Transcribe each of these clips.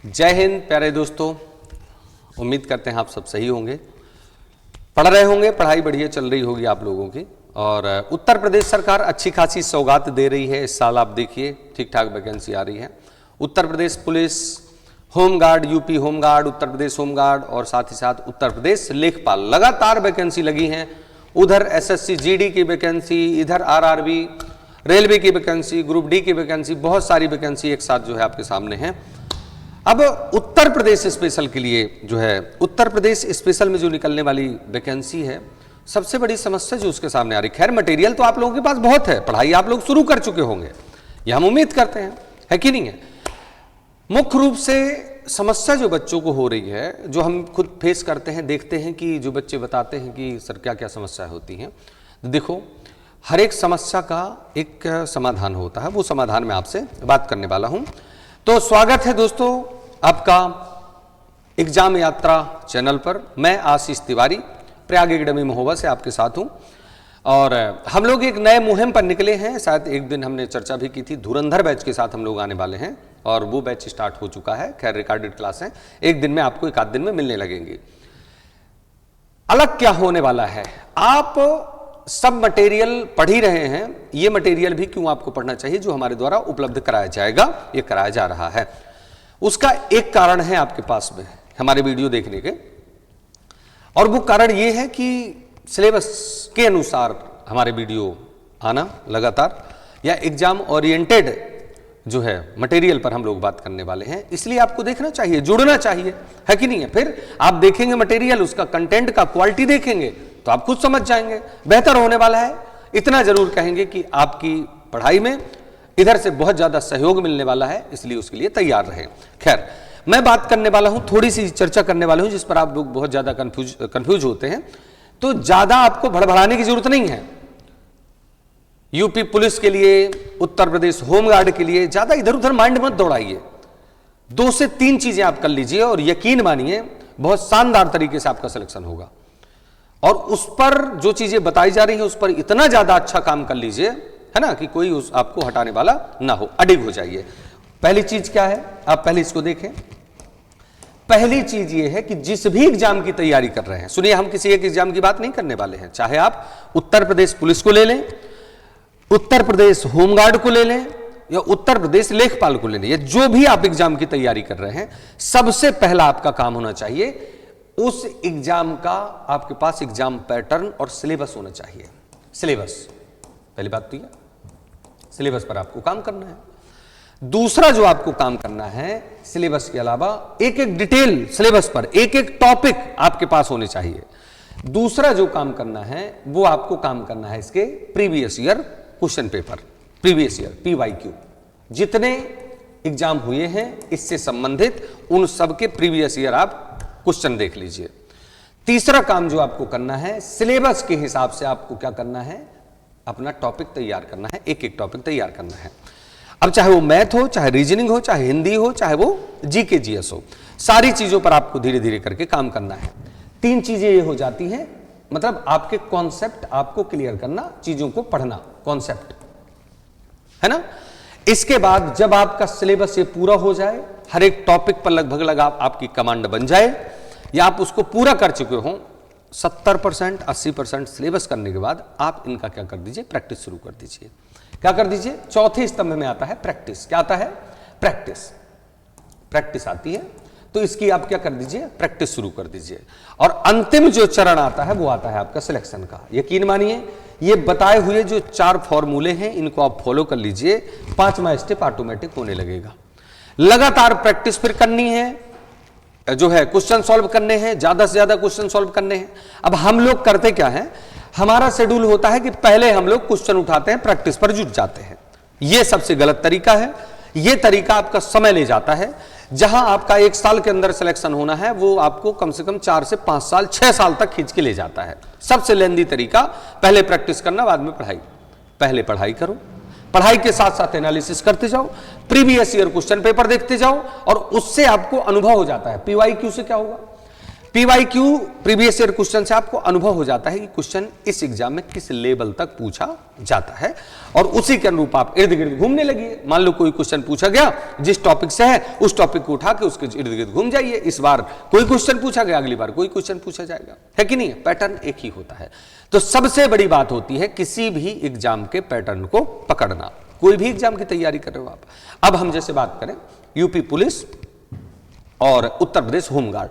जय हिंद प्यारे दोस्तों, उम्मीद करते हैं आप सब सही होंगे, पढ़ रहे होंगे, पढ़ाई बढ़िया चल रही होगी आप लोगों की। और उत्तर प्रदेश सरकार अच्छी खासी सौगात दे रही है इस साल। आप देखिए ठीक ठाक वैकेंसी आ रही है। Uttar Pradesh police, home guard, UP home guard, Uttar Pradesh home guard और साथ ही साथ उत्तर प्रदेश लेखपाल, लगातार वैकेंसी लगी हैं। उधर एसएससी जीडी की वैकेंसी, इधर आरआरबी रेलवे की वैकेंसी, ग्रुप डी की वैकेंसी, बहुत सारी वैकेंसी एक साथ जो है आपके सामने है। अब उत्तर प्रदेश स्पेशल के लिए जो है, उत्तर प्रदेश स्पेशल में जो निकलने वाली वैकेंसी है, सबसे बड़ी समस्या जो उसके सामने आ रही, खैर मटेरियल तो आप लोगों के पास बहुत है, पढ़ाई आप लोग शुरू कर चुके होंगे, ये हम उम्मीद करते हैं, है कि नहीं है। मुख्य रूप से समस्या जो बच्चों को हो रही है, जो हम खुद फेस करते हैं, देखते हैं कि जो बच्चे बताते हैं कि सर क्या क्या समस्या होती हैं। देखो, हर एक समस्या का एक समाधान होता है, वो समाधान मैं आपसे बात करने वाला हूं। तो स्वागत है दोस्तों आपका एग्जाम यात्रा चैनल पर। मैं आशीष तिवारी प्रयाग एकेडमी महोबा से आपके साथ हूं और हम लोग एक नए मुहिम पर निकले हैं। शायद एक दिन हमने चर्चा भी की थी, धुरंधर बैच के साथ हम लोग आने वाले हैं और वो बैच स्टार्ट हो चुका है। खैर रिकॉर्डेड क्लास है, एक दिन में आपको एक आध दिन में मिलने लगेंगे। अलग क्या होने वाला है, आप सब मटेरियल पढ़ ही रहे हैं, ये मटेरियल भी क्यों आपको पढ़ना चाहिए जो हमारे द्वारा उपलब्ध कराया जाएगा, ये कराया जा रहा है। उसका एक कारण है आपके पास में हमारे वीडियो देखने के, और वो कारण ये है कि सिलेबस के अनुसार हमारे वीडियो आना लगातार, या एग्जाम ओरिएंटेड जो है मटेरियल पर हम लोग बात करने वाले हैं, इसलिए आपको देखना चाहिए, जुड़ना चाहिए, है कि नहीं है। फिर आप देखेंगे मटेरियल, उसका कंटेंट का क्वालिटी देखेंगे तो आप खुद समझ जाएंगे, बेहतर होने वाला है। इतना जरूर कहेंगे कि आपकी पढ़ाई में इधर से बहुत ज्यादा सहयोग मिलने वाला है, इसलिए उसके लिए तैयार रहें। खैर, मैं बात करने वाला हूं, थोड़ी सी चर्चा करने वाला हूं जिस पर आप लोग बहुत ज्यादा कंफ्यूज होते हैं, तो ज्यादा आपको भड़बड़ाने की जरूरत नहीं है। यूपी पुलिस के लिए, उत्तर प्रदेश होमगार्ड के लिए ज्यादा इधर उधर माइंड मत दौड़ाइए। 2 से 3 चीजें आप कर लीजिए और यकीन मानिए बहुत शानदार तरीके से आपका सिलेक्शन होगा। और उस पर जो चीजें बताई जा रही हैं उस पर इतना ज्यादा अच्छा काम कर लीजिए, है ना, कि कोई उस आपको हटाने वाला ना हो, अडिग हो जाइए। पहली चीज क्या है, आप पहले इसको देखें। पहली चीज ये है कि जिस भी एग्जाम की तैयारी कर रहे हैं, सुनिए, हम किसी एक एग्जाम की बात नहीं करने वाले हैं, चाहे आप उत्तर प्रदेश पुलिस को ले लें, उत्तर प्रदेश होमगार्ड को ले लें या उत्तर प्रदेश लेखपाल को ले लें, या जो भी आप एग्जाम की तैयारी कर रहे हैं, सबसे पहला आपका काम होना चाहिए उस एग्जाम का आपके पास एग्जाम पैटर्न और सिलेबस होना चाहिए। सिलेबस पहली बात तो ये, सिलेबस पर आपको काम करना है। दूसरा जो आपको काम करना है, सिलेबस के अलावा एक एक डिटेल सिलेबस पर एक एक टॉपिक आपके पास होने चाहिए। दूसरा जो काम करना है वो आपको काम करना है इसके previous year question paper, previous year PYQ, जितने एग्जाम हुए हैं इससे संबंधित उन सब के प्रीवियस ईयर आप क्वेश्चन देख लीजिए। तीसरा काम जो आपको करना है, सिलेबस के हिसाब से आपको क्या करना है, अपना टॉपिक तैयार करना है, एक एक टॉपिक तैयार करना है। अब चाहे वो मैथ हो, चाहे रीजनिंग हो, चाहे हिंदी हो, चाहे वो GK GS हो, सारी चीजों पर आपको धीरे धीरे करके काम करना है। 3 चीजें ये हो जाती हैं, मतलब आपके कॉन्सेप्ट आपको क्लियर करना, चीजों को पढ़ना, कॉन्सेप्ट, है ना। इसके बाद जब आपका सिलेबस ये पूरा हो जाए, हर एक टॉपिक पर लगभग आपकी कमांड बन जाए, या आप उसको पूरा कर चुके हो, 70% 80% सिलेबस करने के बाद आप इनका क्या कर दीजिए, प्रैक्टिस शुरू कर दीजिए। क्या कर दीजिए, चौथे स्तंभ में आता है प्रैक्टिस। क्या आता है, प्रैक्टिस। प्रैक्टिस आती है तो इसकी आप क्या कर दीजिए, प्रैक्टिस शुरू कर दीजिए। और अंतिम जो चरण आता है वो आता है आपका सिलेक्शन का। यकीन मानिए ये बताए हुए जो 4 फॉर्मूले हैं इनको आप फॉलो कर लीजिए, 5वां स्टेप ऑटोमेटिक होने लगेगा। लगातार प्रैक्टिस फिर करनी है, जो है क्वेश्चन सॉल्व करने हैं, ज्यादा से ज्यादा क्वेश्चन सॉल्व करने हैं। अब हम लोग करते क्या है, हमारा शेड्यूल होता है कि पहले हम लोग क्वेश्चन उठाते हैं, प्रैक्टिस पर जुट जाते हैं। यह सबसे गलत तरीका है। यह तरीका आपका समय ले जाता है। जहां आपका 1 साल के अंदर सिलेक्शन होना है वो आपको कम से कम 4 से 5 साल 6 साल तक खींच के ले जाता है। सबसे लेंदी तरीका, पहले प्रैक्टिस करना, बाद में पढ़ाई। पहले पढ़ाई करो, पढ़ाई के साथ साथ एनालिसिस करते जाओ, प्रीवियस ईयर क्वेश्चन पेपर देखते जाओ, और उससे आपको अनुभव हो जाता है। PYQ से क्या होगा, PYQ प्रीवियस ईयर क्वेश्चन से आपको अनुभव हो जाता है कि क्वेश्चन इस एग्जाम में किस लेवल तक पूछा जाता है और उसी के अनुरूप आप इर्द गिर्द घूमने लगिए। मान लो कोई क्वेश्चन पूछा गया जिस टॉपिक से है उस टॉपिक को उठा के उसके इर्द गिर्द घूम जाइए। इस बार कोई क्वेश्चन पूछा गया, अगली बार कोई क्वेश्चन पूछा जाएगा, है कि नहीं? पैटर्न एक ही होता है। तो सबसे बड़ी बात होती है किसी भी एग्जाम के पैटर्न को पकड़ना। कोई भी एग्जाम की तैयारी कर रहे हो आप। अब हम जैसे बात करें यूपी पुलिस और उत्तर प्रदेश होमगार्ड,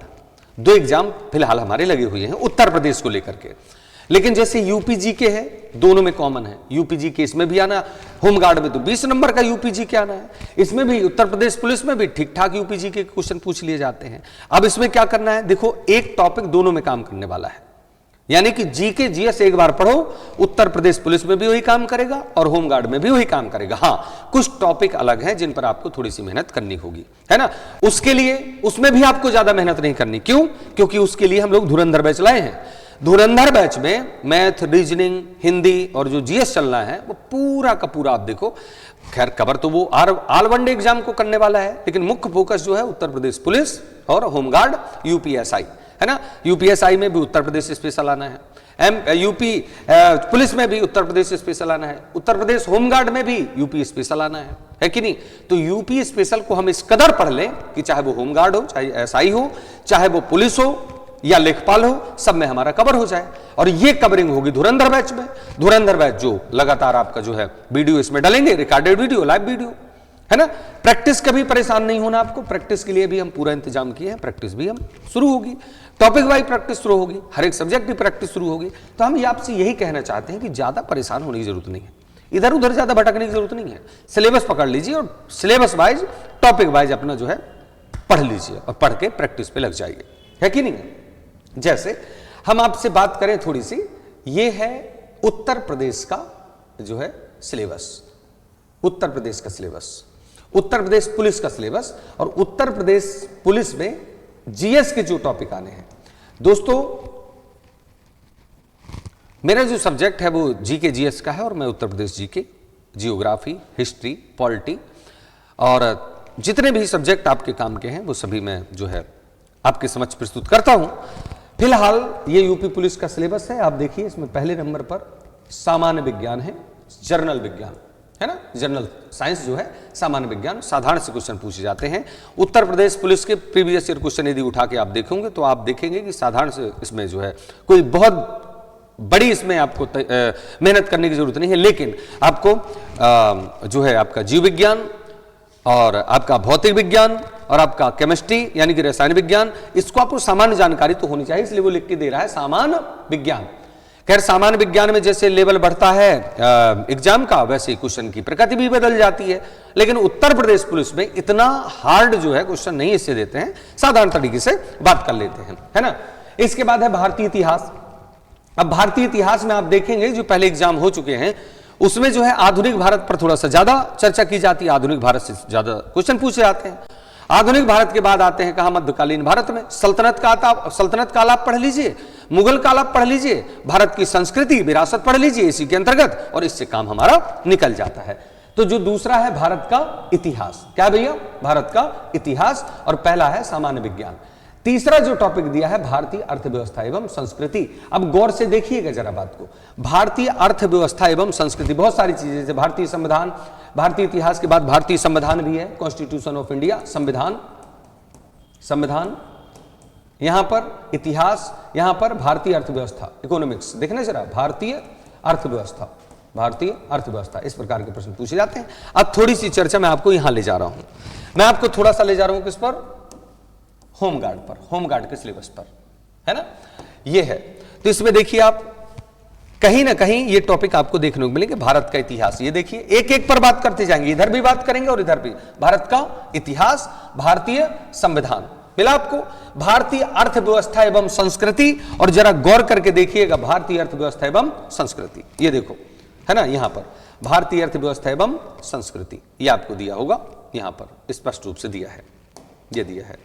दो एग्जाम फिलहाल हमारे लगे हुए हैं उत्तर प्रदेश को लेकर के। लेकिन जैसे यूपी जीके है, दोनों में कॉमन है। यूपी जीके इसमें भी आना, होमगार्ड में तो 20 नंबर का यूपी जीके आना है। इसमें भी उत्तर प्रदेश पुलिस में भी ठीक ठाक यूपी जीके के क्वेश्चन पूछ लिए जाते हैं। अब इसमें क्या करना है, देखो एक टॉपिक दोनों में काम करने वाला है, यानी कि जीके जीएस एक बार पढ़ो, उत्तर प्रदेश पुलिस में भी वही काम करेगा और होमगार्ड में भी वही काम करेगा। हाँ, कुछ टॉपिक अलग हैं जिन पर आपको थोड़ी सी मेहनत करनी होगी, है ना। उसके लिए उसमें भी आपको ज्यादा मेहनत नहीं करनी। क्यों? क्योंकि उसके लिए हम लोग धुरंधर बैच लाए हैं। धुरंधर बैच में मैथ, रीजनिंग, हिंदी और जो जीएस चलना है वो पूरा का पूरा आप देखो। खैर कवर तो वो ऑल वनडे एग्जाम को करने वाला है, लेकिन मुख्य फोकस जो है उत्तर प्रदेश पुलिस और होमगार्ड यूपीएसआई, है ना। यूपीएसआई में भी उत्तर प्रदेश स्पेशल आना है, यूपी पुलिस में भी उत्तर प्रदेश स्पेशल आना है, उत्तर प्रदेश होमगार्ड में भी यूपी स्पेशल आना है कि नहीं। तो यूपी स्पेशल को हम इस कदर पढ़ लें कि चाहे वो होमगार्ड हो, चाहे एसआई हो, चाहे वो पुलिस हो या लेखपाल हो, सब में हमारा कवर हो जाए। और ये कवरिंग होगी धुरंधर बैच में। धुरंधर बैच जो लगातार आपका जो है वीडियो इसमें डालेंगे, रिकॉर्डेड वीडियो, लाइव वीडियो, है ना। प्रैक्टिस कभी परेशान नहीं होना आपको। प्रैक्टिस के लिए भी हम पूरा इंतजाम किए हैं। प्रैक्टिस भी हम शुरू होगी, टॉपिक वाइज प्रैक्टिस शुरू होगी, हर एक सब्जेक्ट की प्रैक्टिस शुरू होगी। तो हम ये आपसे यही कहना चाहते हैं कि ज्यादा परेशान होने की जरूरत नहीं है, इधर उधर ज्यादा भटकने की जरूरत नहीं है। सिलेबस पकड़ लीजिए और सिलेबस वाइज, टॉपिक वाइज अपना जो है पढ़ लीजिए और पढ़ के प्रैक्टिस पे लग जाइए, है कि नहीं। जैसे हम आपसे बात करें थोड़ी सी, ये है उत्तर प्रदेश का जो है सिलेबस, उत्तर प्रदेश का सिलेबस, उत्तर प्रदेश पुलिस का सिलेबस और उत्तर प्रदेश पुलिस में जीएस के जो टॉपिक आने हैं। दोस्तों मेरा जो सब्जेक्ट है वो जीके जीएस का है और मैं Uttar Pradesh GK, geography, history, polity और जितने भी सब्जेक्ट आपके काम के हैं वो सभी मैं जो है आपके समक्ष प्रस्तुत करता हूं। फिलहाल ये यूपी पुलिस का सिलेबस है। आप देखिए इसमें पहले नंबर पर सामान्य विज्ञान है, जर्नल विज्ञान, है ना। जनरल साइंस जो है, सामान्य विज्ञान, साधारण से क्वेश्चन पूछे जाते हैं। उत्तर प्रदेश पुलिस के प्रीवियस ईयर क्वेश्चन यदि उठा के आप देखेंगे तो आप देखेंगे कि साधारण से इसमें जो है कोई बहुत बड़ी इसमें आपको मेहनत करने की जरूरत नहीं है। लेकिन आपको जो है आपका जीव विज्ञान और आपका भौतिक विज्ञान और आपका केमिस्ट्री यानी कि रसायन विज्ञान, इसको आपको सामान्य जानकारी तो होनी चाहिए, इसलिए वो लिख के दे रहा है सामान्य विज्ञान। खैर सामान्य विज्ञान में जैसे लेवल बढ़ता है एग्जाम का, वैसे ही क्वेश्चन की प्रकृति भी बदल जाती है। लेकिन उत्तर प्रदेश पुलिस में इतना हार्ड जो है क्वेश्चन नहीं इससे देते हैं, साधारण तरीके से बात कर लेते हैं, है ना। इसके बाद है भारतीय इतिहास। अब भारतीय इतिहास में आप देखेंगे जो पहले एग्जाम हो चुके हैं उसमें जो है आधुनिक भारत पर थोड़ा सा ज्यादा चर्चा की जाती है, आधुनिक भारत से ज्यादा क्वेश्चन पूछे जाते हैं। आधुनिक भारत के बाद आते हैं कहा मध्यकालीन भारत में सल्तनत काल आप पढ़ लीजिए, मुगल काल आप पढ़ लीजिए, भारत की संस्कृति विरासत पढ़ लीजिए इसी के अंतर्गत, और इससे काम हमारा निकल जाता है। तो जो दूसरा है भारत का इतिहास, क्या भैया, भारत का इतिहास, और पहला है सामान्य विज्ञान। तीसरा जो टॉपिक दिया है भारतीय अर्थव्यवस्था एवं संस्कृति। अब गौर से देखिएगा जरा बात को, भारतीय अर्थव्यवस्था एवं संस्कृति, बहुत सारी चीजें, जैसे भारतीय संविधान, भारतीय इतिहास के बाद भारतीय संविधान भी है, कॉन्स्टिट्यूशन ऑफ इंडिया, संविधान, यहां पर इतिहास, यहां पर भारतीय अर्थव्यवस्था, इकोनॉमिक्स, देखना जरा, भारतीय अर्थव्यवस्था, इस प्रकार के प्रश्न पूछे जाते हैं। अब थोड़ी सी चर्चा मैं आपको यहां ले जा रहा हूं, मैं आपको थोड़ा सा ले जा रहा हूं किस पर, होमगार्ड पर, होमगार्ड के सिलेबस पर, है ना, ये है। तो इसमें देखिए आप कहीं ना कहीं ये टॉपिक आपको देखने को मिलेंगे, भारत का इतिहास, ये देखिए एक एक पर बात करते जाएंगे, इधर भी बात करेंगे और इधर भी, भारत का इतिहास, भारतीय संविधान, मिला आपको, भारतीय अर्थव्यवस्था एवं संस्कृति, और जरा गौर करके देखिएगा भारतीय अर्थव्यवस्था एवं संस्कृति, ये देखो, है ना, यहां पर भारतीय अर्थव्यवस्था एवं संस्कृति, ये आपको दिया होगा, यहां पर स्पष्ट रूप से दिया है, ये दिया है,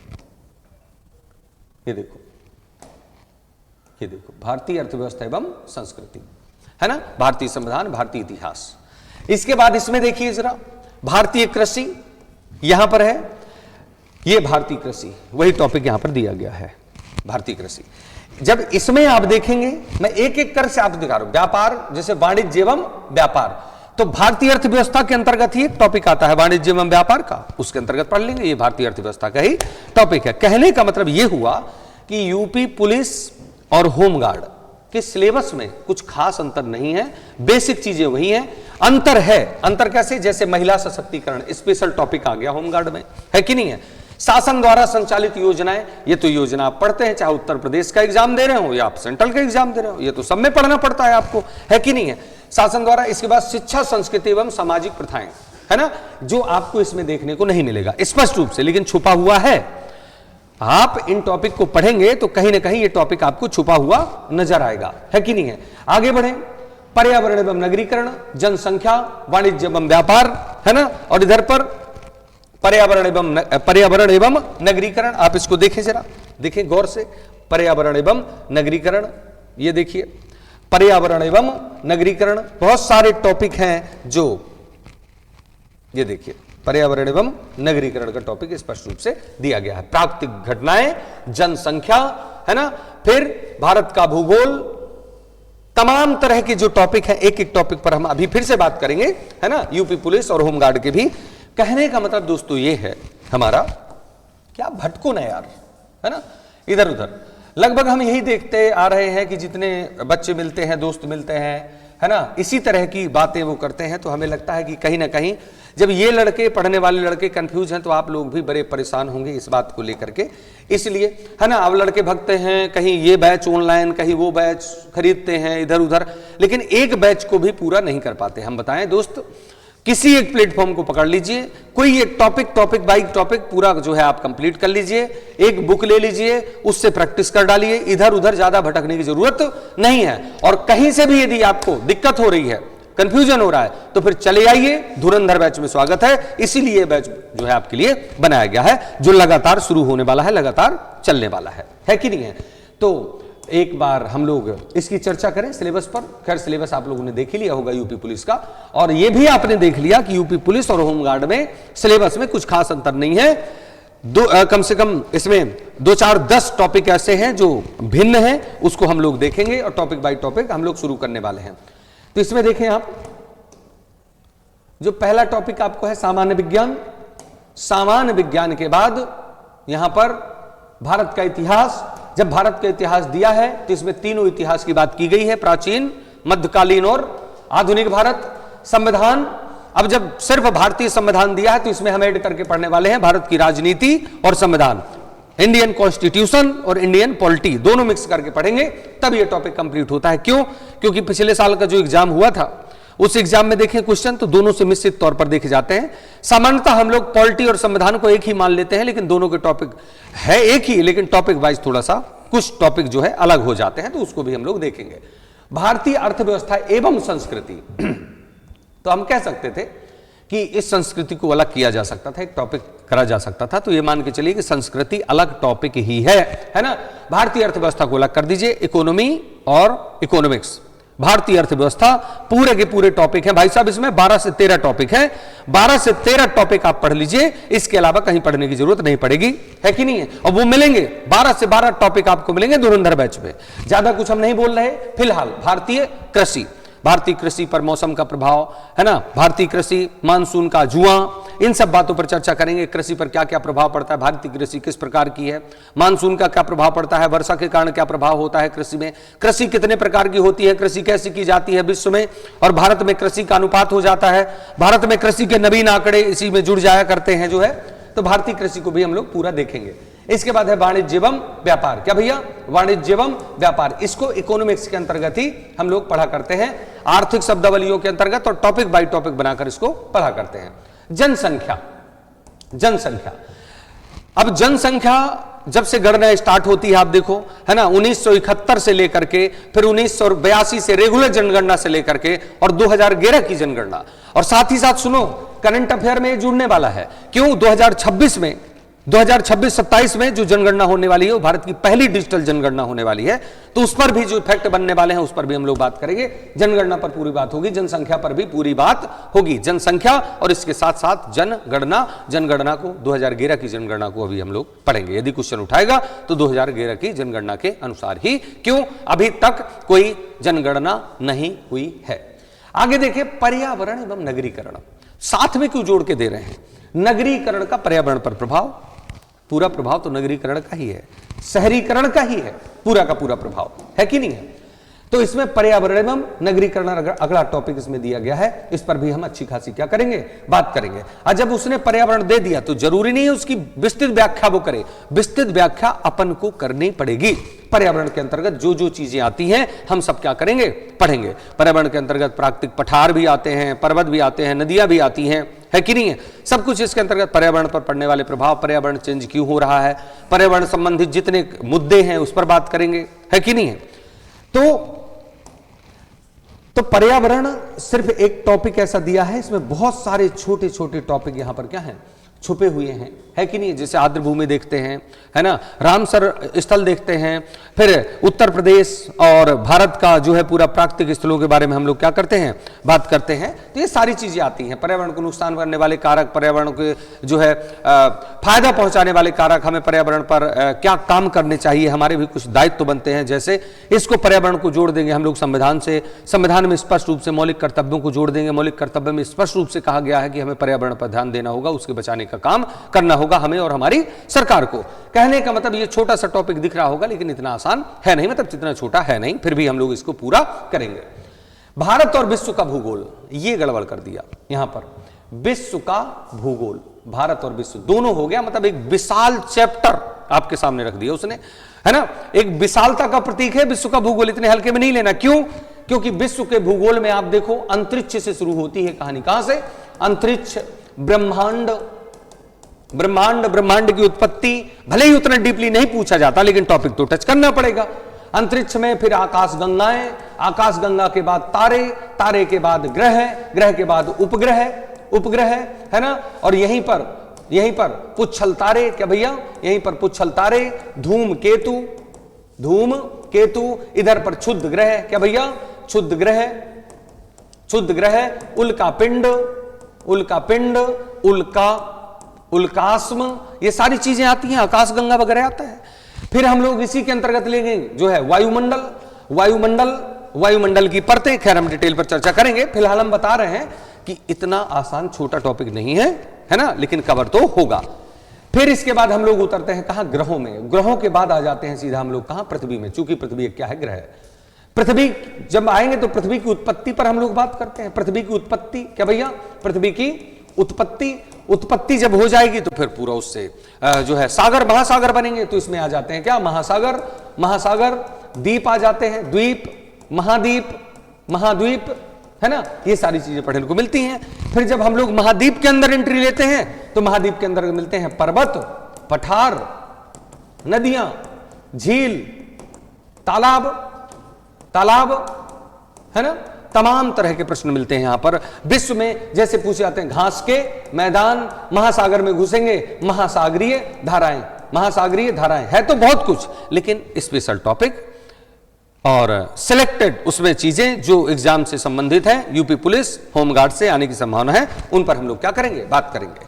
ये देखो, ये देखो, भारतीय अर्थव्यवस्था एवं संस्कृति, है ना, भारतीय संविधान, भारतीय इतिहास। इसके बाद इसमें देखिए जरा, भारतीय कृषि यहां पर है, ये भारतीय कृषि, वही टॉपिक यहां पर दिया गया है, भारतीय कृषि। जब इसमें आप देखेंगे, मैं एक एक कर से आप दिखा रहा हूं, व्यापार जैसे वाणिज्य एवं व्यापार, तो भारतीय अर्थव्यवस्था के अंतर्गत ही एक टॉपिक आता है वाणिज्य एवं व्यापार का, उसके अंतर्गत पढ़ लेंगे, ये भारतीय अर्थव्यवस्था का ही टॉपिक है। कहने का मतलब ये हुआ कि यूपी पुलिस और होमगार्ड के सिलेबस में कुछ खास अंतर नहीं है, बेसिक चीजें वही हैं। अंतर है, अंतर कैसे, जैसे महिला सशक्तिकरण स्पेशल टॉपिक आ गया होमगार्ड में, है कि नहीं है। शासन द्वारा संचालित योजनाएं, ये तो योजना आप पढ़ते हैं, चाहे उत्तर प्रदेश का एग्जाम दे रहे हो या आप सेंट्रल का एग्जाम दे रहे हो, ये तो सब में पढ़ना पड़ता है आपको, है कि नहीं है, शासन द्वारा। इसके बाद शिक्षा, संस्कृति एवं सामाजिक प्रथाएं, है ना, जो आपको इसमें देखने को नहीं मिलेगा स्पष्ट रूप से, लेकिन छुपा हुआ है। आप इन टॉपिक को पढ़ेंगे तो कहीं ना कहीं ये टॉपिक आपको छुपा हुआ नजर आएगा, है कि नहीं है। आगे बढ़े, पर्यावरण एवं नगरीकरण, जनसंख्या, वाणिज्य एवं व्यापार, है ना, और इधर पर पर्यावरण एवं नगरीकरण। आप इसको देखें, जरा देखें गौर से, पर्यावरण एवं नगरीकरण, ये देखिए पर्यावरण एवं नगरीकरण, बहुत सारे टॉपिक हैं जो, ये देखिए पर्यावरण एवं नगरीकरण का टॉपिक स्पष्ट रूप से दिया गया है। प्राकृतिक घटनाएं, जनसंख्या, है ना, फिर भारत का भूगोल, तमाम तरह के जो टॉपिक हैं, एक एक टॉपिक पर हम अभी फिर से बात करेंगे, है ना, यूपी पुलिस और होमगार्ड के भी। कहने का मतलब दोस्तों ये है हमारा, क्या भटको ना यार, है ना, इधर उधर। लगभग हम यही देखते आ रहे हैं कि जितने बच्चे मिलते हैं, दोस्त मिलते हैं, है ना, इसी तरह की बातें वो करते हैं, तो हमें लगता है कि कहीं ना कहीं जब ये लड़के, पढ़ने वाले लड़के कंफ्यूज हैं, तो आप लोग भी बड़े परेशान होंगे इस बात को लेकर के। इसलिए, है ना, अब लड़के भगते हैं, कहीं ये बैच ऑनलाइन, कहीं वो बैच खरीदते हैं इधर उधर, लेकिन एक बैच को भी पूरा नहीं कर पाते। हम बताएं दोस्त, किसी एक प्लेटफॉर्म को पकड़ लीजिए, कोई एक टॉपिक बाई टॉपिक पूरा जो है आप कंप्लीट कर लीजिए, एक बुक ले लीजिए, उससे प्रैक्टिस कर डालिए, इधर उधर ज्यादा भटकने की जरूरत नहीं है। और कहीं से भी यदि आपको दिक्कत हो रही है, कंफ्यूजन हो रहा है, तो फिर चले आइए, धुरंधर बैच में स्वागत है। इसीलिए बैच जो है आपके लिए बनाया गया है, जो लगातार शुरू होने वाला है, लगातार चलने वाला है कि नहीं है। तो एक बार हम लोग इसकी चर्चा करें सिलेबस पर। खैर सिलेबस आप लोगों ने देख ही लिया होगा यूपी पुलिस का, और ये भी आपने देख लिया कि यूपी पुलिस और होमगार्ड में सिलेबस में कुछ खास अंतर नहीं है। कम से कम इसमें 2-4-10 टॉपिक ऐसे हैं जो भिन्न हैं, उसको हम लोग देखेंगे और टॉपिक बाय टॉपिक हम लोग शुरू करने वाले हैं। तो इसमें देखें आप, जो पहला टॉपिक आपको है सामान्य विज्ञान। सामान्य विज्ञान के बाद यहां पर भारत का इतिहास। जब भारत का इतिहास दिया है तो इसमें तीनों इतिहास की बात की गई है, प्राचीन, मध्यकालीन और आधुनिक भारत। संविधान, अब जब सिर्फ भारतीय संविधान दिया है तो इसमें हम ऐड करके पढ़ने वाले हैं भारत की राजनीति और संविधान, इंडियन कॉन्स्टिट्यूशन और इंडियन पॉलिटी, दोनों मिक्स करके पढ़ेंगे, तब यह टॉपिक कंप्लीट होता है। क्यों? क्योंकि पिछले साल का जो एग्जाम हुआ था, उस एग्जाम में देखें क्वेश्चन तो दोनों से मिश्रित तौर पर देखे जाते हैं। सामान्यतः हम लोग पॉलिटी और संविधान को एक ही मान लेते हैं, लेकिन दोनों के टॉपिक है एक ही, लेकिन टॉपिक वाइज थोड़ा सा कुछ टॉपिक जो है अलग हो जाते हैं, तो उसको भी हम लोग देखेंगे। भारतीय अर्थव्यवस्था एवं संस्कृति, तो हम कह सकते थे कि इस संस्कृति को अलग किया जा सकता था, एक टॉपिक करा जा सकता था, तो ये मान के चलिए कि संस्कृति अलग टॉपिक ही है ना। भारतीय अर्थव्यवस्था को अलग कर दीजिए, इकोनॉमी और इकोनॉमिक्स। भारतीय अर्थव्यवस्था पूरे के पूरे टॉपिक हैं भाई साहब, इसमें 12 से 13 टॉपिक हैं, 12 से 13 टॉपिक आप पढ़ लीजिए, इसके अलावा कहीं पढ़ने की जरूरत नहीं पड़ेगी, है कि नहीं है। और वो मिलेंगे 12 से 12 टॉपिक आपको मिलेंगे धुरंधर बैच में, ज्यादा कुछ हम नहीं बोल रहे। फिलहाल भारतीय कृषि, भारतीय कृषि पर मौसम का प्रभाव, है ना, भारतीय कृषि, मानसून का जुआ, इन सब बातों पर चर्चा करेंगे। कृषि पर क्या क्या प्रभाव पड़ता है, भारतीय कृषि किस प्रकार की है, मानसून का क्या प्रभाव पड़ता है, वर्षा के कारण क्या प्रभाव होता है कृषि में, कृषि कितने प्रकार की होती है, कृषि कैसी की जाती है विश्व में, और भारत में कृषि का अनुपात हो जाता है, भारत में कृषि के नवीन आंकड़े इसी में जुड़ जाया करते हैं जो है, तो भारतीय कृषि को भी हम लोग पूरा देखेंगे। इसके बाद है वाणिज्य एवं व्यापार। क्या भैया? वाणिज्य एवं व्यापार, इसको इकोनॉमिक्स के अंतर्गत ही हम लोग पढ़ा करते हैं, आर्थिक शब्दावलियों के अंतर्गत, और टॉपिक बाय टॉपिक बनाकर इसको पढ़ा करते हैं। जनसंख्या, जनसंख्या, अब जनसंख्या जब से गणना स्टार्ट होती है आप देखो, है ना, 1971 से लेकर के, फिर 1982 से रेगुलर जनगणना से लेकर के, और 2011 की जनगणना, और साथ ही साथ सुनो करंट अफेयर में जुड़ने वाला है। क्यों? 2026 में 2026-27 में जो जनगणना होने वाली है वो भारत की पहली डिजिटल जनगणना होने वाली है, तो उस पर भी जो इफेक्ट बनने वाले हैं उस पर भी हम लोग बात करेंगे। जनगणना पर पूरी बात होगी, जनसंख्या पर भी पूरी बात होगी, जनसंख्या और इसके साथ साथ जनगणना को 2011 की जनगणना को अभी हम लोग पढ़ेंगे। यदि क्वेश्चन उठाएगा तो 2011 की जनगणना के अनुसार ही, क्यों अभी तक कोई जनगणना नहीं हुई है। आगे देखिए, पर्यावरण एवं नगरीकरण साथ में क्यों जोड़ के दे रहे हैं? नगरीकरण का पर्यावरण पर प्रभाव, पूरा प्रभाव तो नगरीकरण का ही है, शहरीकरण का ही है, पूरा का पूरा प्रभाव है कि नहीं है। तो इसमें पर्यावरण एवं नगरीकरण अगला टॉपिक इसमें दिया गया है, इस पर भी हम अच्छी खासी क्या करेंगे, बात करेंगे। और जब उसने पर्यावरण दे दिया तो जरूरी नहीं है उसकी विस्तृत व्याख्या वो करे, विस्तृत व्याख्या अपन को करनी पड़ेगी। पर्यावरण के अंतर्गत जो जो चीजें आती हैं हम सब क्या करेंगे, पढ़ेंगे। पर्यावरण के अंतर्गत प्राकृतिक पठार भी आते हैं, पर्वत भी आते हैं, नदियां भी आती हैं, है कि नहीं है। सब कुछ इसके अंतर्गत पर्यावरण पर पड़ने वाले प्रभाव, पर्यावरण चेंज क्यों हो रहा है, पर्यावरण संबंधित जितने मुद्दे हैं उस पर बात करेंगे, है कि नहीं है। तो पर्यावरण सिर्फ एक टॉपिक ऐसा दिया है, इसमें बहुत सारे छोटे छोटे टॉपिक यहां पर क्या हैं, छुपे हुए हैं, है कि नहीं। जैसे आर्द्र भूमि देखते हैं, है ना, रामसर स्थल देखते हैं, फिर उत्तर प्रदेश और भारत का जो है पूरा प्राकृतिक स्थलों के बारे में हम लोग क्या करते हैं, बात करते हैं। तो ये सारी चीजें आती हैं। पर्यावरण को नुकसान करने वाले कारक, पर्यावरण के जो है फायदा पहुंचाने वाले कारक, हमें पर्यावरण पर क्या काम करने चाहिए, हमारे भी कुछ दायित्व बनते हैं। जैसे इसको पर्यावरण को जोड़ देंगे हम लोग संविधान से, संविधान में स्पष्ट रूप से मौलिक कर्तव्यों को जोड़ देंगे। मौलिक कर्तव्य में स्पष्ट रूप से कहा गया है कि हमें पर्यावरण पर ध्यान देना होगा, उसके बचाने का काम करना होगा हमें और हमारी सरकार को। कहने का मतलब ये छोटा सा टॉपिक दिख रहा होगा लेकिन इतना आसान है नहीं, मतलब जितना छोटा है नहीं, फिर भी हम लोग इसको पूरा करेंगे। भारत और विश्व का भूगोल, ये गड़बड़ कर दिया यहां पर। विश्व का भूगोल, भारत और विश्व दोनों हो गया, मतलब एक विशाल चैप्टर आपके सामने रख दिया उसने, है ना। एक विशालता का प्रतीक है विश्व का भूगोल, इतने हल्के में नहीं लेना। क्यों? क्योंकि विश्व के भूगोल में आप देखो अंतरिक्ष से शुरू होती है कहानी। कहां से? अंतरिक्ष, ब्रह्मांड, ब्रह्मांड की उत्पत्ति भले ही उतना डीपली नहीं पूछा जाता लेकिन टॉपिक तो टच करना पड़ेगा। अंतरिक्ष में फिर आकाश गंगाएं, आकाश गंगा के बाद तारे, तारे के बाद ग्रह, ग्रह के बाद उपग्रह, उपग्रह, है ना। और यहीं पर पुच्छल तारे, क्या भैया, यहीं पर पुच्छल तारे, धूमकेतु, इधर पर क्षुद्र ग्रह, क्या भैया, क्षुद्र ग्रह, उल्का पिंड, उल्कास्म, ये सारी चीजें आती हैं, आकाश गंगा वगैरह आता है। फिर हम लोग इसी के अंतर्गत लेंगे जो है वायुमंडल की परतें। खैर हम डिटेल पर चर्चा करेंगे, फिलहाल हम बता रहे हैं कि इतना आसान छोटा टॉपिक नहीं है, है ना, लेकिन कवर तो होगा। फिर इसके बाद हम लोग उतरते हैं कहां, ग्रहों में। ग्रहों के बाद आ जाते हैं सीधा हम लोग कहां, पृथ्वी में। चूंकि पृथ्वी एक क्या है, ग्रह है। पृथ्वी जब आएंगे तो पृथ्वी की उत्पत्ति पर हम लोग बात करते हैं। पृथ्वी की उत्पत्ति, क्या भैया, पृथ्वी की उत्पत्ति जब हो जाएगी तो फिर पूरा उससे जो है सागर, महासागर बनेंगे। तो इसमें आ जाते हैं क्या, महासागर, द्वीप आ जाते हैं, द्वीप, महाद्वीप, है ना। ये सारी चीजें पढ़ने को मिलती हैं। फिर जब हम लोग महाद्वीप के अंदर एंट्री लेते हैं तो महाद्वीप के अंदर मिलते हैं पर्वत, पठार, नदियां, झील, तालाब, है ना। तमाम तरह के प्रश्न मिलते हैं यहां पर। विश्व में जैसे पूछे जाते हैं घास के मैदान, महासागर में घुसेंगे महासागरीय धाराएं, है तो बहुत कुछ लेकिन स्पेशल टॉपिक और सिलेक्टेड उसमें चीजें जो एग्जाम से संबंधित है, यूपी पुलिस, होमगार्ड से आने की संभावना है, उन पर हम लोग क्या करेंगे, बात करेंगे,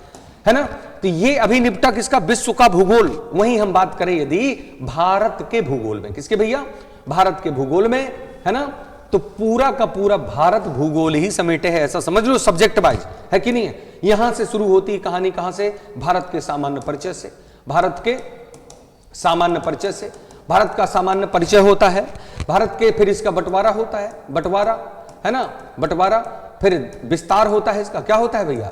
है ना। तो ये अभी निपटा किसका, विश्व का भूगोल। वहीं हम बात करें यदि भारत के भूगोल में, किसके भैया, भारत के भूगोल में, है ना। तो पूरा का पूरा भारत भूगोल ही समेटे है, ऐसा समझ लो, सब्जेक्ट वाइज, है कि नहीं है। यहां से शुरू होती है कहानी, कहां से, भारत के सामान्य परिचय से। भारत का सामान्य परिचय होता है, भारत के, फिर इसका बंटवारा होता है, है ना, फिर विस्तार होता है इसका, क्या होता है भैया,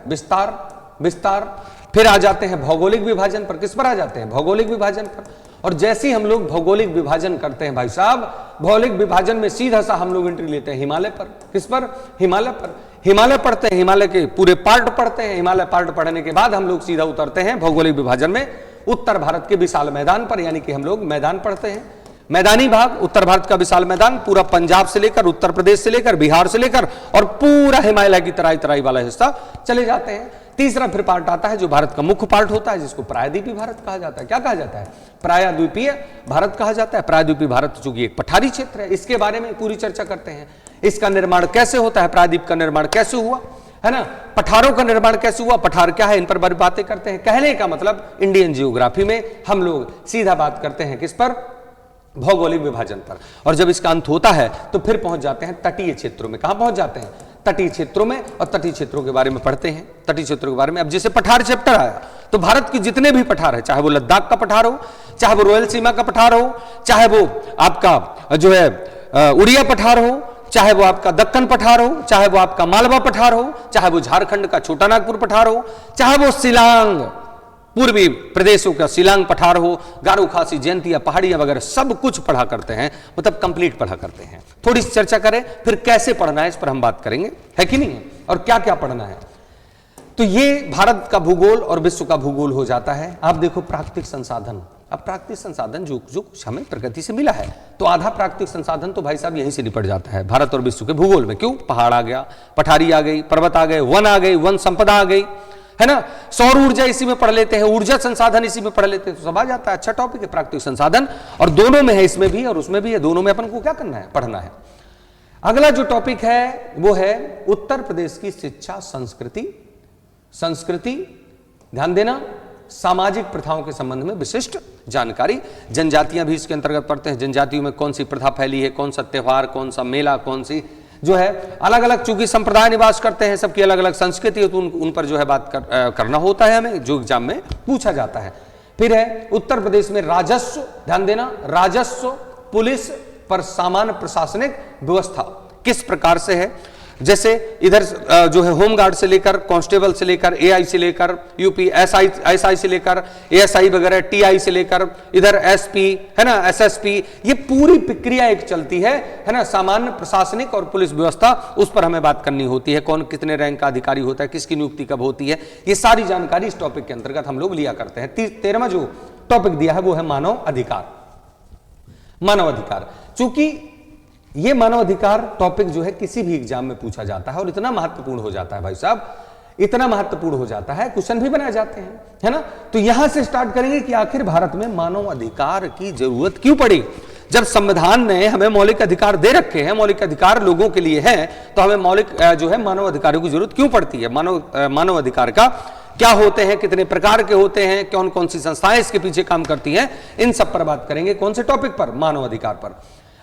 विस्तार। फिर आ जाते हैं भौगोलिक विभाजन पर। किस पर आ जाते हैं, भौगोलिक विभाजन पर। और जैसे ही हम लोग भौगोलिक विभाजन करते हैं भाई साहब, भौगोलिक विभाजन में सीधा सा हम लोग एंट्री लेते हैं हिमालय पर। किस पर, हिमालय पर। हिमालय पढ़ते हैं, हिमालय के पूरे पार्ट पढ़ते हैं। हिमालय पार्ट पढ़ने के बाद हम लोग सीधा उतरते हैं भौगोलिक विभाजन में उत्तर भारत के विशाल मैदान पर, यानी कि हम लोग मैदान पढ़ते हैं, मैदानी भाग, उत्तर भारत का विशाल मैदान, पूरा पंजाब से लेकर, उत्तर प्रदेश से लेकर, बिहार से लेकर और पूरा हिमालय की तराई वाला हिस्सा चले जाते हैं। तीसरा फिर पार्ट आता है जो भारत का मुख्य पार्ट होता है, जिसको प्रायद्वीपीय भारत कहा जाता है। क्या कहा जाता है? प्रायद्वीपीय भारत कहा जाता है। प्रायद्वीपीय भारत चूंकि एक पठारी क्षेत्र है, इसके बारे में पूरी चर्चा करते हैं। इसका निर्माण कैसे होता है, प्रायद्वीप का निर्माण कैसे हुआ, है ना, पठारों का निर्माण कैसे हुआ, पठार क्या है, इन पर बड़ी बातें करते हैं। कहने का मतलब इंडियन जियोग्राफी में हम लोग सीधा बात करते हैं किस पर? भौगोलिक विभाजन पर। और जब इसका अंत होता है तो फिर पहुंच जाते हैं तटीय क्षेत्रों में। कहां पहुंच जाते हैं? तटीय क्षेत्रों में। और तटीय क्षेत्रों के बारे में पढ़ते हैं, तटीय क्षेत्रों के बारे में। अब जैसे पठार चैप्टर आया तो भारत के जितने भी पठार है, चाहे वो लद्दाख का पठार हो, चाहे वो रॉयल सीमा का पठार हो, चाहे वो आपका जो है उड़िया पठार हो, चाहे वो आपका दक्कन पठार हो, चाहे वो आपका मालवा पठार हो, चाहे वो झारखंड का छोटा नागपुर पठार हो, चाहे वो शिलांग पूर्वी प्रदेशों का शिलांग पठार हो, गारो खासी जयंतिया पहाड़ियां वगैरह सब कुछ पढ़ा करते हैं, मतलब कंप्लीट पढ़ा करते हैं। थोड़ी सी चर्चा करें, फिर कैसे पढ़ना है इस पर हम बात करेंगे, है कि नहीं, और क्या क्या पढ़ना है। तो ये भारत का भूगोल और विश्व का भूगोल हो जाता है। आप देखो प्राकृतिक संसाधन, अब प्राकृतिक संसाधन जो कुछ हमें प्रकृति से मिला है, तो आधा प्राकृतिक संसाधन तो भाई साहब यहीं से निपट जाता है भारत और विश्व के भूगोल में। क्यों? पहाड़ आ गया, पठारी आ गई, पर्वत आ गए, वन आ गई, वन संपदा आ गई, है ना, सौर ऊर्जा इसी में पढ़ लेते हैं, ऊर्जा संसाधन इसी में पढ़ लेते हैं, तो सब आ जाता है। अच्छा टॉपिक है प्राकृतिक संसाधन, और दोनों में है, इसमें भी और उसमें भी है, दोनों में अपन को क्या करना है? पढ़ना है। अगला जो टॉपिक है वो है उत्तर प्रदेश की शिक्षा संस्कृति। संस्कृति, ध्यान देना, सामाजिक प्रथाओं के संबंध में विशिष्ट जानकारी। जनजातियां भी इसके अंतर्गत पढ़ते हैं, जनजातियों में कौन सी प्रथा फैली है, कौन सा त्योहार, कौन सा मेला, कौन सी जो है अलग अलग, चूंकि संप्रदाय निवास करते हैं, सबकी अलग अलग संस्कृति है, तो उन पर जो है बात करना होता है हमें, जो एग्जाम में पूछा जाता है। फिर है उत्तर प्रदेश में राजस्व, ध्यान देना, राजस्व, पुलिस पर सामान्य प्रशासनिक व्यवस्था किस प्रकार से है। जैसे इधर जो है होमगार्ड से लेकर, कांस्टेबल से लेकर, एआई से लेकर, यूपी एसआई से लेकर, एएसआई वगैरह, टीआई से लेकर इधर एसपी, है ना, एसएसपी, ये पूरी प्रक्रिया एक चलती है ना, सामान्य प्रशासनिक और पुलिस व्यवस्था, उस पर हमें बात करनी होती है। कौन कितने रैंक का अधिकारी होता है, किसकी नियुक्ति कब होती है, ये सारी जानकारी इस टॉपिक के अंतर्गत हम लोग लिया करते हैं। 13वां जो टॉपिक दिया है वो है मानव अधिकार। मानव अधिकार, चूंकि ये मानव अधिकार टॉपिक जो है किसी भी एग्जाम में पूछा जाता है और इतना महत्वपूर्ण हो जाता है भाई साहब, इतना महत्वपूर्ण हो जाता है, क्वेश्चन भी बनाए जाते हैं, है ना। तो यहां से स्टार्ट करेंगे कि आखिर भारत में मानव अधिकार की जरूरत क्यों पड़ी। जब संविधान ने हमें मौलिक अधिकार दे रखे हैं, मौलिक अधिकार लोगों के लिए हैं, तो हमें मौलिक जो है मानव अधिकारों की जरूरत क्यों पड़ती है। मानव अधिकार का क्या होते हैं, कितने प्रकार के होते हैं, कौन कौन सी संस्थाएं इसके पीछे काम करती हैं, इन सब पर बात करेंगे। कौन से टॉपिक पर? मानव अधिकार पर।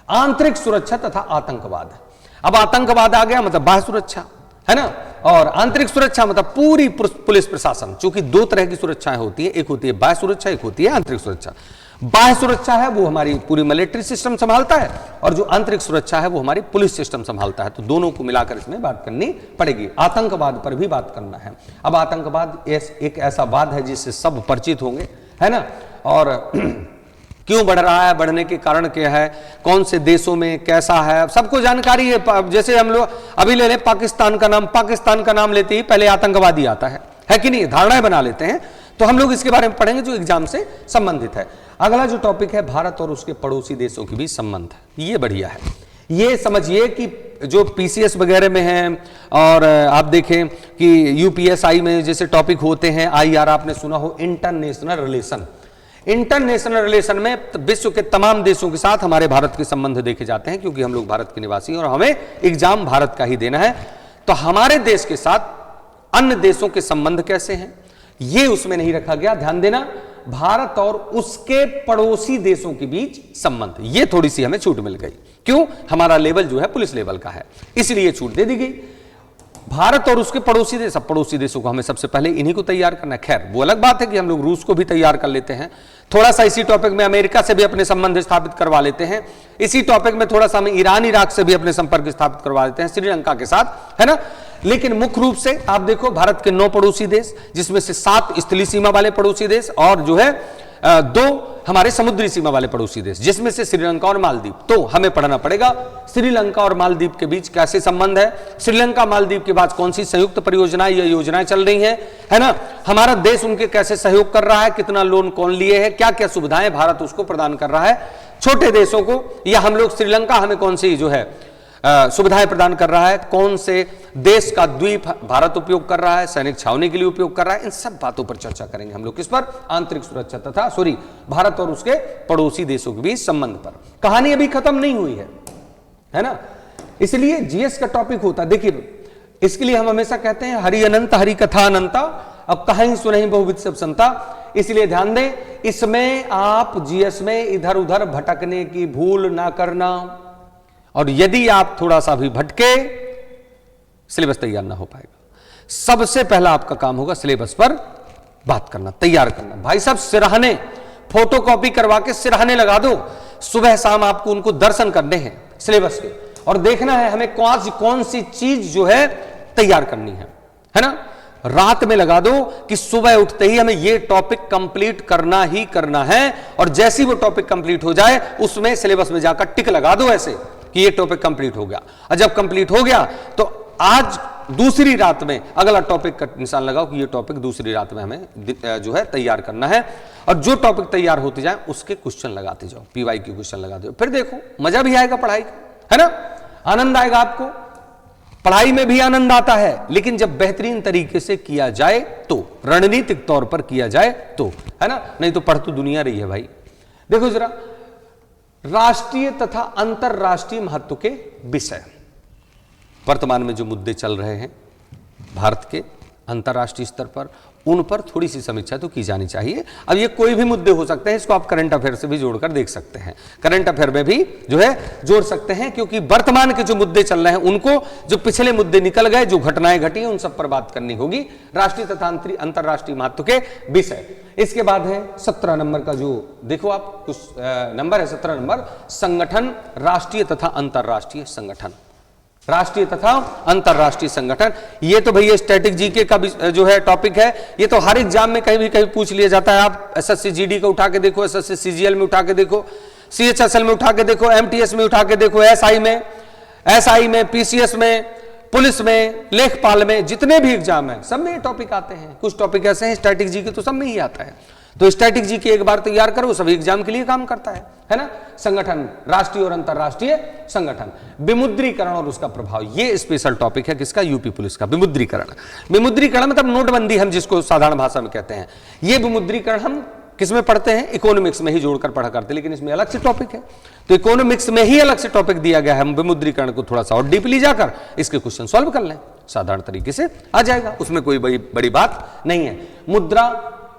आंतरिक सुरक्षा तथा आतंकवाद। अब आतंकवाद आ गया मतलब बाह्य सुरक्षा, है ना, और आंतरिक सुरक्षा मतलब पूरी पुलिस प्रशासन। चूंकि दो तरह की सुरक्षाएं होती है, एक होती है बाह्य सुरक्षा, एक होती है आंतरिक सुरक्षा। बाह्य सुरक्षा है वो हमारी पूरी मिलिट्री सिस्टम संभालता है, और जो आंतरिक सुरक्षा है वो हमारी पुलिस सिस्टम संभालता है। तो दोनों को मिलाकर इसमें बात करनी पड़ेगी। आतंकवाद पर भी बात करना है। अब आतंकवाद एक ऐसा वाद है जिससे सब परिचित होंगे, है ना, और क्यों बढ़ रहा है, बढ़ने के कारण क्या है, कौन से देशों में कैसा है, सबको जानकारी है। जैसे हम लोग अभी ले लें पाकिस्तान का नाम लेते ही पहले आतंकवादी आता है कि नहीं, धारणाएं बना लेते हैं। तो हम लोग इसके बारे में पढ़ेंगे जो एग्जाम से संबंधित है। अगला जो टॉपिक है भारत और उसके पड़ोसी देशों के बीच संबंध, ये बढ़िया है। ये समझिए कि जो पीसीएस वगैरह में है, और आप देखें कि यूपीएसआई में जैसे टॉपिक होते हैं, आईआर आपने सुना हो, इंटरनेशनल रिलेशन। इंटरनेशनल रिलेशन में विश्व के तमाम देशों के साथ हमारे भारत के संबंध देखे जाते हैं, क्योंकि हम लोग भारत के निवासी हैं और हमें एग्जाम भारत का ही देना है। तो हमारे देश के साथ अन्य देशों के संबंध कैसे हैं, ये उसमें नहीं रखा गया। ध्यान देना, भारत और उसके पड़ोसी देशों के बीच संबंध, ये थोड़ी सी हमें छूट मिल गई। क्यों? हमारा लेवल जो है पुलिस लेवल का है, इसलिए छूट दे दी गई। भारत और उसके पड़ोसी देश, सब पड़ोसी देशों को हमें सबसे पहले इन्हीं को तैयार करना है। खैर वो अलग बात है कि हम लोग रूस को भी तैयार कर लेते हैं, थोड़ा सा इसी टॉपिक में अमेरिका से भी अपने संबंध स्थापित करवा लेते हैं, इसी टॉपिक में थोड़ा सा हम ईरान इराक से भी अपने संपर्क स्थापित करवा लेते हैं, श्रीलंका के साथ, है ना। लेकिन मुख्य रूप से आप देखो भारत के 9 पड़ोसी देश, जिसमें से 7 स्थलीय सीमा वाले पड़ोसी देश और जो है 2 हमारे समुद्री सीमा वाले पड़ोसी देश, जिसमें से श्रीलंका और मालदीव। तो हमें पढ़ना पड़ेगा श्रीलंका और मालदीव के बीच कैसे संबंध है, श्रीलंका मालदीव के बाद कौन सी संयुक्त परियोजनाएं या योजनाएं चल रही हैं, है ना, हमारा देश उनके कैसे सहयोग कर रहा है, कितना लोन कौन लिए है, क्या क्या सुविधाएं भारत उसको प्रदान कर रहा है छोटे देशों को, या हम लोग श्रीलंका हमें कौन सी जो है सुविधाएं प्रदान कर रहा है, कौन से देश का द्वीप भारत उपयोग कर रहा है, सैनिक छावनी के लिए उपयोग कर रहा है, इन सब बातों पर चर्चा करेंगे हम लोग। किस पर? आंतरिक सुरक्षा तथा भारत और उसके पड़ोसी देशों के बीच संबंध पर। कहानी अभी खत्म नहीं हुई है ना, इसलिए जीएस का टॉपिक होता है। देखिए, इसके लिए हम हमेशा कहते हैं हरि अनंत हरि कथा अनंता, अब कहीं सुनहि बहुविध सब संता। इसलिए ध्यान दें, इसमें आप जीएस में इधर उधर भटकने की भूल ना करना, और यदि आप थोड़ा सा भी भटके, सिलेबस तैयार ना हो पाएगा। सबसे पहला आपका काम होगा सिलेबस पर बात करना, तैयार करना। भाई साहब, सिरहाने फोटोकॉपी करवा के सिरहाने लगा दो, सुबह शाम आपको उनको दर्शन करने हैं सिलेबस के, और देखना है हमें कौन सी चीज जो है तैयार करनी है ना। रात में लगा दो कि सुबह उठते ही हमें यह टॉपिक कंप्लीट करना ही करना है, और जैसे ही वो टॉपिक कंप्लीट हो जाए उसमें सिलेबस में जाकर टिक लगा दो ऐसे कि ये टॉपिक कंप्लीट हो गया। और जब कंप्लीट हो गया तो आज दूसरी रात में अगला टॉपिक का निशान लगाओ कि ये टॉपिक दूसरी रात में हमें जो है तैयार करना है, और जो टॉपिक तैयार होते जाए उसके क्वेश्चन लगाते जाओ, पीवाई के क्वेश्चन लगाते जाओ। फिर देखो मजा भी आएगा पढ़ाई का, है ना, आनंद आएगा आपको। पढ़ाई में भी आनंद आता है, लेकिन जब बेहतरीन तरीके से किया जाए तो, रणनीतिक तौर पर किया जाए तो, है ना, नहीं तो पढ़ तो दुनिया रही है भाई। देखो जरा, राष्ट्रीय तथा अंतरराष्ट्रीय महत्व के विषय, वर्तमान में जो मुद्दे चल रहे हैं भारत के अंतरराष्ट्रीय स्तर पर, उन पर थोड़ी सी समीक्षा तो की जानी चाहिए। अब ये कोई भी मुद्दे हो सकते हैं, इसको आप करंट अफेयर से भी जोड़कर देख सकते हैं, करंट अफेयर में भी जो है जोड़ सकते हैं, क्योंकि वर्तमान के जो मुद्दे चल रहे हैं उनको, जो पिछले मुद्दे निकल गए, जो घटनाएं घटी हैं, उन सब पर बात करनी होगी। राष्ट्रीय तथा अंतरराष्ट्रीय महत्व के विषय। इसके बाद है 17 नंबर का, जो देखो आप कुछ नंबर है 17 नंबर, संगठन, राष्ट्रीय तथा अंतरराष्ट्रीय संगठन, राष्ट्रीय तथा अंतरराष्ट्रीय संगठन। ये तो भैया स्टैटिक जीके का जो है टॉपिक है, ये तो हर एग्जाम में कहीं भी कहीं पूछ लिया जाता है। आप एसएससी जीडी का उठा के देखो, एसएससी सीजीएल में उठा के देखो, सीएचएसएल में उठा के देखो, एमटीएस में उठा के देखो, एसआई में, पीसीएस में, पुलिस में, लेखपाल में, जितने भी एग्जाम है सब में ये टॉपिक आते हैं। कुछ टॉपिक ऐसे हैं स्टैटिक जीके तो सब में ही आता है, तो स्टैटिक जीके एक बार तैयार करो, सभी एग्जाम के लिए काम करता है ना। संगठन, राष्ट्रीय और अंतरराष्ट्रीय संगठन, विमुद्रीकरण और उसका प्रभाव, ये स्पेशल टॉपिक है किसका? यूपी पुलिस का। विमुद्रीकरण, विमुद्रीकरण मतलब नोटबंदी, हम जिसको साधारण भाषा में कहते हैं। ये विमुद्रीकरण हम किसमें पढ़ते हैं? इकोनॉमिक्स में ही जोड़कर पढ़ा करते हैं, लेकिन इसमें अलग से टॉपिक है, तो इकोनॉमिक्स में ही अलग से टॉपिक दिया गया है। हम विमुद्रीकरण को थोड़ा सा और डीपली जाकर इसके क्वेश्चन सॉल्व कर लें, साधारण तरीके से आ जाएगा, उसमें कोई बड़ी बात नहीं है। मुद्रा,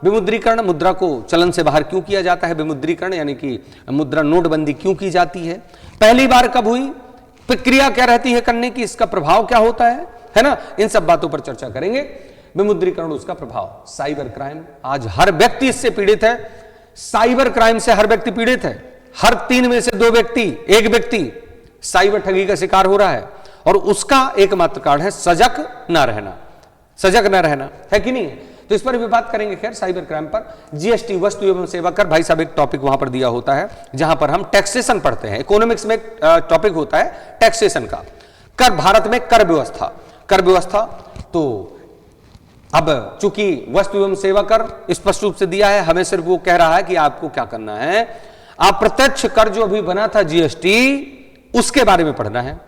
विमुद्रीकरण, मुद्रा को चलन से बाहर क्यों किया जाता है? विमुद्रीकरण यानी कि मुद्रा नोटबंदी क्यों की जाती है? पहली बार कब हुई? प्रक्रिया क्या रहती है करने की? इसका प्रभाव क्या होता है ना? इन सब बातों पर चर्चा करेंगे। विमुद्रीकरण, उसका प्रभाव, साइबर क्राइम, आज हर व्यक्ति इससे पीड़ित है। साइबर क्राइम से हर व्यक्ति पीड़ित है। हर 3 में से 2 व्यक्ति, एक व्यक्ति साइबर ठगी का शिकार हो रहा है, और उसका एकमात्र कारण है सजग न रहना, सजग न रहना, है कि नहीं? तो इस पर भी बात करेंगे। खैर, साइबर क्राइम पर जीएसटी, वस्तु एवं सेवा कर, भाई साहब एक टॉपिक वहां पर दिया होता है जहां पर हम टैक्सेशन पढ़ते हैं। इकोनॉमिक्स में एक टॉपिक होता है टैक्सेशन का, कर, भारत में कर व्यवस्था, कर व्यवस्था। तो अब चूंकि वस्तु एवं सेवा कर स्पष्ट रूप से दिया है, हमें सिर्फ वो कह रहा है कि आपको क्या करना है, अप्रत्यक्ष कर जो अभी बना था जीएसटी, उसके बारे में पढ़ना है।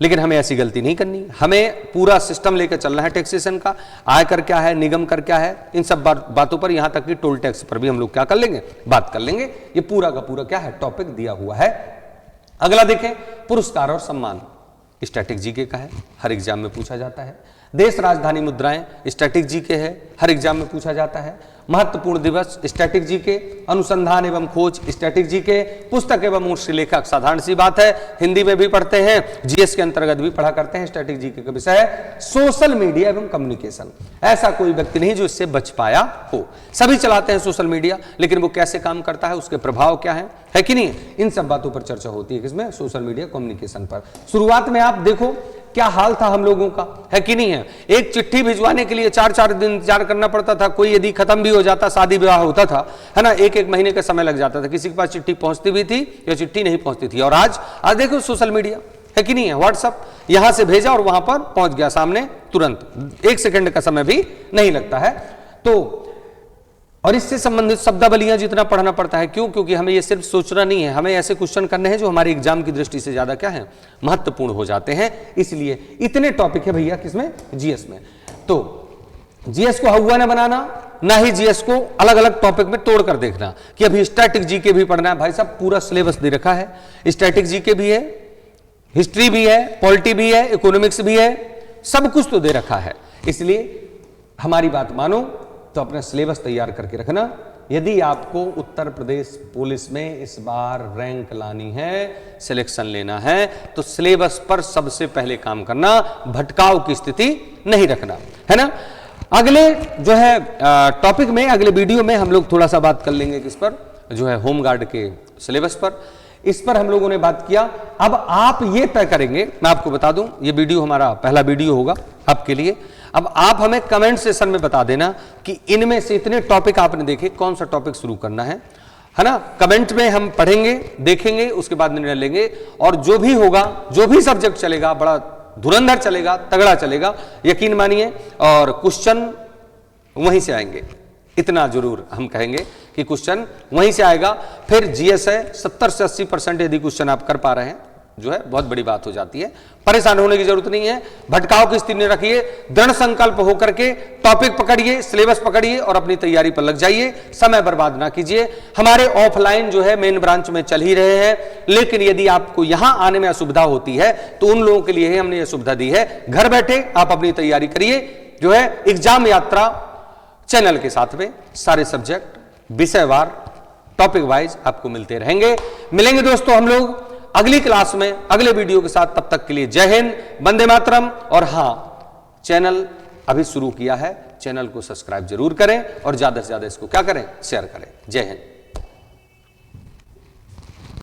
लेकिन हमें ऐसी गलती नहीं करनी, हमें पूरा सिस्टम लेकर चलना है टैक्सेशन का। आयकर क्या है, निगम कर क्या है, इन सब बातों पर, यहां तक कि टोल टैक्स पर भी हम लोग क्या कर लेंगे, बात कर लेंगे। ये पूरा का पूरा क्या है, टॉपिक दिया हुआ है। अगला देखें, पुरस्कार और सम्मान, स्टैटिक जीके का है, हर एग्जाम में पूछा जाता है। देश राजधानी मुद्राएं, स्टैटिक जीके है, हर एग्जाम में पूछा जाता है। महत्वपूर्ण दिवस, स्टैटिक जीके। अनुसंधान एवं खोज, स्टैटिक जीके। पुस्तक एवं मूर्ति लेखक, साधारण सी बात है, हिंदी में भी पढ़ते हैं, जीएस के अंतर्गत भी पढ़ा करते हैं, स्टैटिक जीके का विषय है। सोशल मीडिया एवं कम्युनिकेशन, ऐसा कोई व्यक्ति नहीं जो इससे बच पाया हो, सभी चलाते हैं सोशल मीडिया, लेकिन वो कैसे काम करता है, उसके प्रभाव क्या है कि नहीं, इन सब बातों पर चर्चा होती है किसमें, सोशल मीडिया कम्युनिकेशन पर। शुरुआत में आप देखो क्या हाल था हम लोगों का, है कि नहीं है। एक चिट्ठी भिजवाने के लिए 4-4 दिन इंतजार करना पड़ता था, कोई यदि खत्म भी हो जाता, शादी विवाह होता था, है ना, 1-1 महीने का समय लग जाता था, किसी के पास चिट्ठी पहुंचती भी थी या चिट्ठी नहीं पहुंचती थी। और आज देखो सोशल मीडिया, है कि नहीं है, व्हाट्सएप, यहां से भेजा और वहां पर पहुंच गया सामने तुरंत, 1 सेकंड का समय भी नहीं लगता है। तो और इससे संबंधित शब्दावलियां जितना पढ़ना पड़ता है, क्यों? क्योंकि हमें ये सिर्फ सोचना नहीं है, हमें ऐसे क्वेश्चन करने हैं जो हमारे एग्जाम की दृष्टि से ज्यादा क्या है, महत्वपूर्ण हो जाते हैं। इसलिए इतने टॉपिक है भैया किसमें, जीएस में। तो जीएस को हवा ना बनाना, ना ही जीएस को अलग अलग टॉपिक में तोड़ कर देखना कि अभी स्टैटिक जीके भी पढ़ना है। भाई साहब पूरा सिलेबस दे रखा है, स्टैटिक जीके भी है, हिस्ट्री भी है, पॉलिटी भी है, इकोनॉमिक्स भी है, सब कुछ तो दे रखा है। इसलिए हमारी बात मानो तो अपना सिलेबस तैयार करके रखना। यदि आपको उत्तर प्रदेश पुलिस में इस बार रैंक लानी है, सिलेक्शन लेना है, तो सिलेबस पर सबसे पहले काम करना, भटकाव की स्थिति नहीं रखना, है ना। अगले जो है टॉपिक में, अगले वीडियो में हम लोग थोड़ा सा बात कर लेंगे किस पर, जो है होमगार्ड के सिलेबस पर। इस पर हम लोगों ने बात किया। अब आप ये तय करेंगे, मैं आपको बता दूं, ये वीडियो हमारा पहला वीडियो होगा आपके लिए। अब आप हमें कमेंट सेशन में बता देना कि इनमें से इतने टॉपिक आपने देखे, कौन सा टॉपिक शुरू करना है ना। कमेंट में हम पढ़ेंगे, देखेंगे, उसके बाद निर्णय लेंगे। और जो भी होगा, जो भी सब्जेक्ट चलेगा, बड़ा धुरंधर चलेगा, तगड़ा चलेगा, यकीन मानिए। और क्वेश्चन वहीं से आएंगे, इतना जरूर हम कहेंगे कि क्वेश्चन वहीं से आएगा। फिर जीएस है, 70 से 80% यदि क्वेश्चन आप कर पा रहे हैं, जो है बहुत बड़ी बात हो जाती है। परेशान होने की जरूरत नहीं है, भटकाव की स्थिति में रखिए, दृढ़ संकल्प होकर के टॉपिक पकड़िए, सिलेबस पकड़िए और अपनी तैयारी पर लग जाइए, समय बर्बाद ना कीजिए। हमारे ऑफलाइन जो है मेन ब्रांच में चल ही रहे हैं, लेकिन यदि आपको यहां आने में असुविधा होती है तो उन लोगों के लिए ही हमने यह सुविधा दी है। घर बैठे आप अपनी तैयारी करिए, जो है एग्जाम यात्रा चैनल के साथ में सारे सब्जेक्ट विषयवार टॉपिक वाइज आपको मिलते रहेंगे। मिलेंगे दोस्तों हम लोग अगली क्लास में अगले वीडियो के साथ। तब तक के लिए जय हिंद, वंदे मातरम। और हां, चैनल अभी शुरू किया है, चैनल को सब्सक्राइब जरूर करें और ज्यादा से ज्यादा इसको क्या करें, शेयर करें। जय हिंद।